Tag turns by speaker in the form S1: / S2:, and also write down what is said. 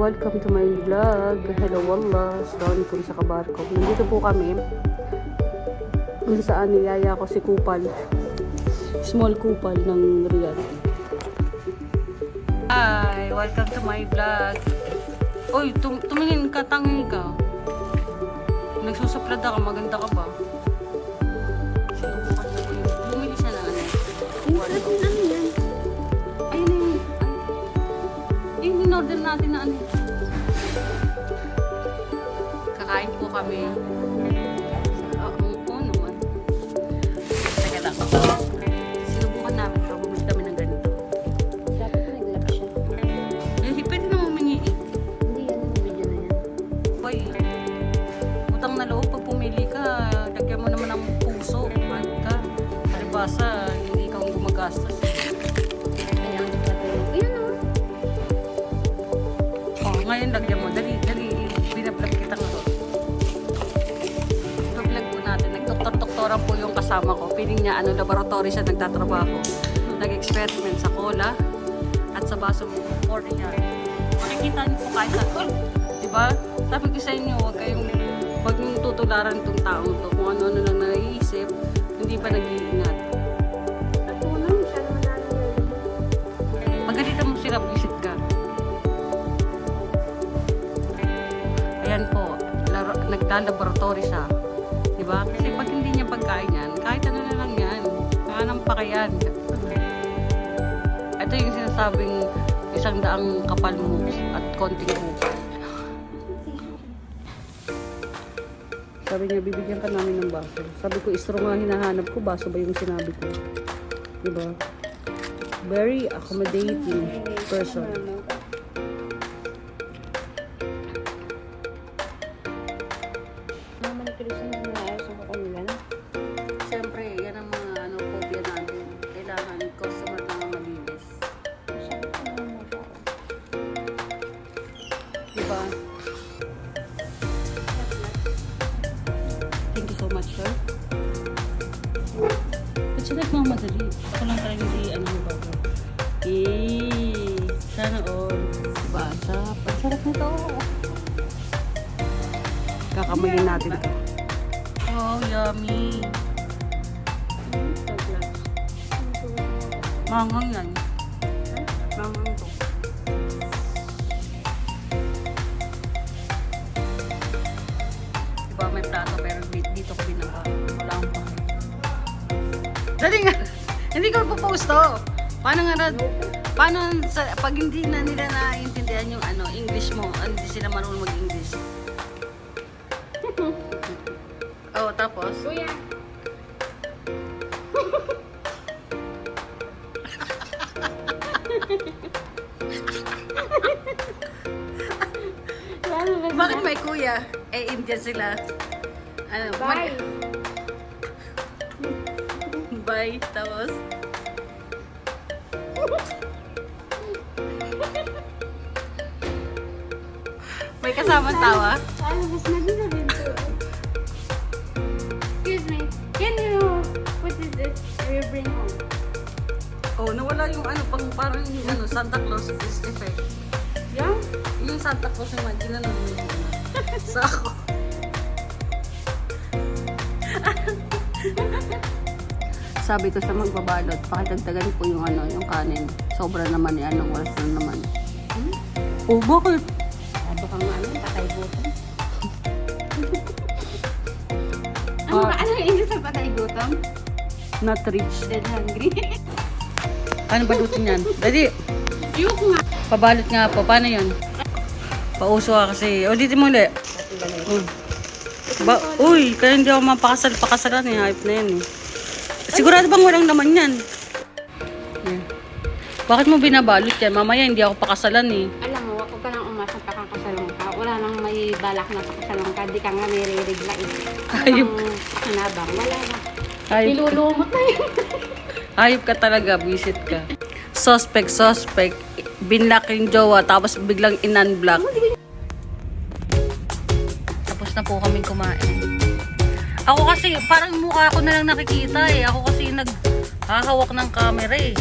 S1: Welcome to my vlog. Hello wallah. Assalamualaikum sa kabarko. Nandito po kami. Kung saan niyaya ko si Kupal. Small Kupal ng Riyadh. Hi! Welcome to my vlog. Uy, tumingin ka, tangi ka. Nagsusuplada ka, maganda ka ba? Bumili siya na ano. In-order natin na ano. Kakain po kami. Oo naman. Teka lang. Sinubukan namin ito. Bumili kami ng ganito.
S2: Dapat nag-lock siya.
S1: Eh, pwede na humingi eh.
S2: Hindi yan ang video na yan.
S1: Boy, utang na loob. Pag pumili ka, lagyan mo naman ng puso. Ano ka? Palibasa, hindi ka gumagastos.
S2: Kaya ang patuloy. Ayan o.
S1: Oh, ngayon lagyan mo. Dali. Binablog kita nga. Vlog po natin. Nagdoktor-doktoran po yung kasama ko. Piling niya, laboratory siya nagtatrabaho. Nag-experiment sa cola at sa baso mo. Order niya. Makikita niyo po kahit saan. Diba? Sabi ko sa inyo, huwag niyong tutularan itong taong to. Kung ano-ano lang naiisip, hindi pa nag-iingat.
S2: At unang siya naman natin.
S1: Pagalitan mo sila, visit ka. Ayan po, nagda-laboratory siya. Diba? Kasi pag hindi niya pagkain yan, kahit ano na lang yan. Kaanang pa yan. Ito yung sinasabing 100 kapal mo at konting buka. Sabi niya, bibigyan ka namin ng baso. Sabi ko, istro nga hinahanap ko, baso ba yung sinabi ko? Diba? Very accommodating person.
S2: Naman krisan na naayos ang kuko nila na.
S1: Siyempre, yan ang mga phobia natin. Kailangan customer lang ang malinis.
S2: Sabi ko naman mo siya.
S1: Diba? Thank you so much, sir. Ba't siya nagmamadali? Ako lang talaga hindi yung bago. Sana all. Diba? Ang sarap nito. Kakamayin natin ito. Oh, yummy. Manghang yan. Manghang to. Diba may plato pero dito ko binaba. Wala akong pa. Dali nga! Hindi ko po-post to. Paano nga pag hindi na nila naiintindihan yung English mo, hindi sila marunong mag-English. Oh, tapos?
S2: Kuya!
S1: Bakit may kuya? Eh, Indian sila.
S2: Bye!
S1: Bye. Tapos? May kasamang tawa?
S2: Ano, mas nagsasabihin ko. Excuse me, can you put this bring home?
S1: Oh, nawala yung parang yung Santa Claus effect.
S2: Yung?
S1: Yung Santa Claus yung ginanon mo yung sa ako. Sabi ko sa magbabalot, pakitagdagan po yung yung kanin. Sobra naman yan, oras na naman. Oh, bakit?
S2: Sabi ka nga patay gutom.
S1: Ah.
S2: Ano yung English sa patay gutom?
S1: Not rich.
S2: Dead hungry.
S1: Paano balutin yan? Dali,
S2: Ayoko nga.
S1: pabalot nga po. Paano yun? Pauso ka kasi. Ulitin mo ulit. Uy, kaya hindi ako mapakasalan eh. Hype na yan eh. Sigurado bang walang laman yan? Yeah. Bakit mo binabalot yan? Mamaya hindi ako pakasalan eh.
S2: Alam mo, huwag ka lang umasang pakakasalong ka. Wala nang may balak na pakasalong ka. Di ka nga may re-regla eh.
S1: Ayop.
S2: Pakinabang. Wala na.
S1: Ayop,
S2: Nilulumot na yun.
S1: ayop ka talaga. Visit ka. Suspect. Binlock yung jowa tapos biglang in-unblock. Tapos na po kaming kumain. Ako kasi, parang mukha ko na lang nakikita eh. Ako kasi naghahawak ng camera eh.